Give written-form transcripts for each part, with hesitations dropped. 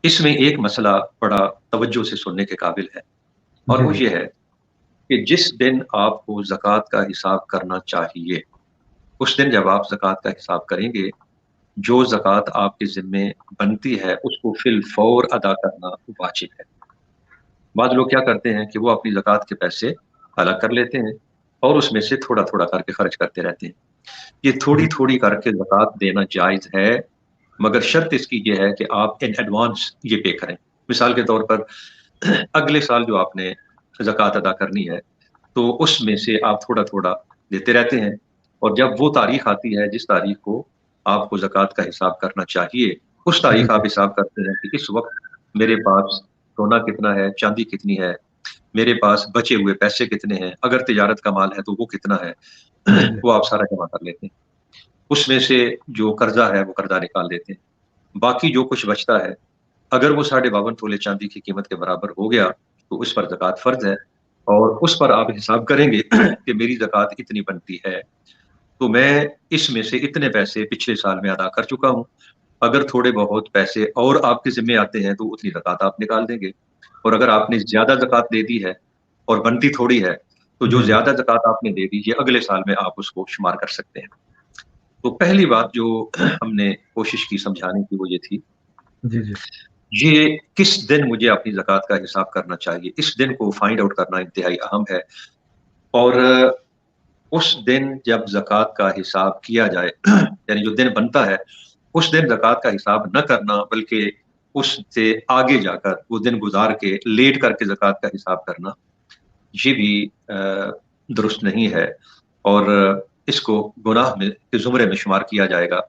इसमें एक मसला बड़ा तवज्जो से सुनने के काबिल है, और जी वो जी। ये है कि जिस दिन आपको ज़कात का हिसाब करना चाहिए, उस दिन जब आप ज़कात का हिसाब करेंगे, जो ज़कात आपके ज़िम्मे बनती है, उसको फिल फौर अदा करना वाजिब है। बाद लोग क्या करते हैं कि वो अपनी ज़कात के पैसे अलग कर लेते हैं और उसमें से थोड़ा-थोड़ा करके खर्च करते रहते हैं। ये जी थोड़ी-थोड़ी करके ज़कात देना जायज़ है, मगर शर्त इसकी ये है कि आप इन एडवांस ये पे करें। मिसाल के तौर पर अगले साल जो आपने ज़कात अदा करनी है, तो उसमें से आप थोड़ा-थोड़ा देते रहते हैं, और जब वो तारीख आती है जिस तारीख को आपको ज़कात का हिसाब करना चाहिए, उस जी तारीख जी। आप हिसाब करते हैं कि इस वक़्त मेरे पास सोना कितना है, चाँदी कितनी है, मेरे पास बचे हुए पैसे कितने हैं, अगर तिजारत का माल है तो वो कितना है, जी जी। वो आप सारा जमा कर लेते हैं। उसमें से जो कर्ज़ा है वो कर्ज़ा निकाल देते हैं। बाकी जो कुछ बचता है, अगर वो 52.5 तोले चाँदी की कीमत के बराबर हो गया, तो उस पर ज़कात फ़र्ज़ है, और उस पर आप हिसाब करेंगे कि मेरी ज़कात इतनी बनती है, तो मैं इसमें से इतने पैसे पिछले साल में अदा कर चुका हूँ। अगर थोड़े बहुत पैसे और आपके ज़िम्मे आते हैं, तो उतनी ज़कात आप निकाल देंगे, और अगर आपने ज़्यादा ज़कात दे दी है और बनती थोड़ी है, तो जो जी जी। ज़्यादा ज़कात आपने दे दी, ये अगले साल में आप उसको शुमार कर सकते हैं। तो पहली बात जो हमने कोशिश की समझाने की, वो ये थी, जी जी। ये किस दिन मुझे अपनी ज़कात का हिसाब करना चाहिए, इस दिन को फाइंड आउट करना इंतहाई अहम है। और उस दिन जब ज़कात का हिसाब किया जाए, यानी जो दिन बनता है, उस दिन ज़कात का हिसाब न करना, बल्कि उससे आगे जाकर वो दिन गुज़ार के लेट करके ज़कात का हिसाब करना, ये भी दुरुस्त नहीं है, और इसको गुनाह में के ज़ुमरे में शुमार किया जाएगा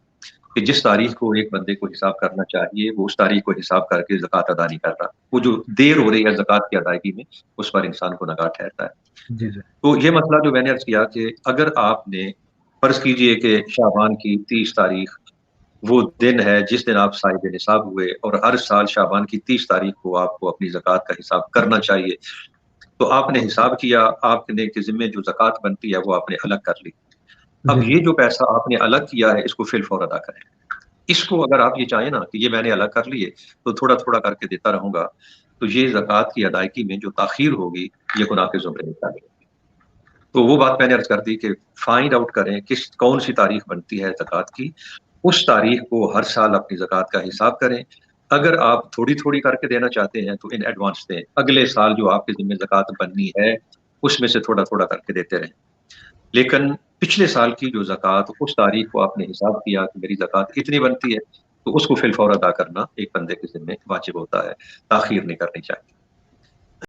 कि जिस तारीख को एक बंदे को हिसाब करना चाहिए, वो उस तारीख को हिसाब करके ज़कात अदा नहीं कर रहा। वो जो देर हो रही है ज़कात की अदायगी में, उस पर इंसान गुनहगार ठहरता है। जी जी। तो ये मसला जो मैंने अर्ज़ किया कि अगर आपने फ़र्ज़ कीजिए कि शाबान की 30 तारीख वो दिन है जिस दिन आप साहिब निसाब हुए, और हर साल शाबान की 30 तारीख को आपको अपनी ज़कात का हिसाब करना चाहिए। तो आपने हिसाब किया, आपने के ज़िम्मे जो ज़कात बनती है वो आपने अलग कर ली। जी अब जी। ये जो पैसा आपने अलग किया है, इसको फ़िल फौर अदा करें। इसको अगर आप ये चाहें ना कि ये मैंने अलग कर लिए, तो थोड़ा-थोड़ा करके देता रहूँगा, तो ये ज़कात की अदायगी में जो ताख़ीर होगी, ये गुनाह के ज़ुमरे में शामिल होगी। तो वो बात मैंने अर्ज़ कर दी कि फाइंड आउट करें कौन-सी तारीख बनती है ज़कात की, उस तारीख को हर साल अपनी ज़कात का हिसाब करें। अगर आप थोड़ी-थोड़ी करके देना चाहते हैं, तो इन एडवांस दें। अगले साल जो आपके ज़िम्मे ज़कात बननी है, उसमें से थोड़ा-थोड़ा करके देते रहें। लेकिन पिछले साल की जो ज़कात, उस तारीख को आपने हिसाब किया कि मेरी ज़कात इतनी बनती है, तो उसको फिल फौर अदा करना एक बंदे के ज़िम्मे वाजिब होता है, ताख़ीर नहीं करनी चाहिए।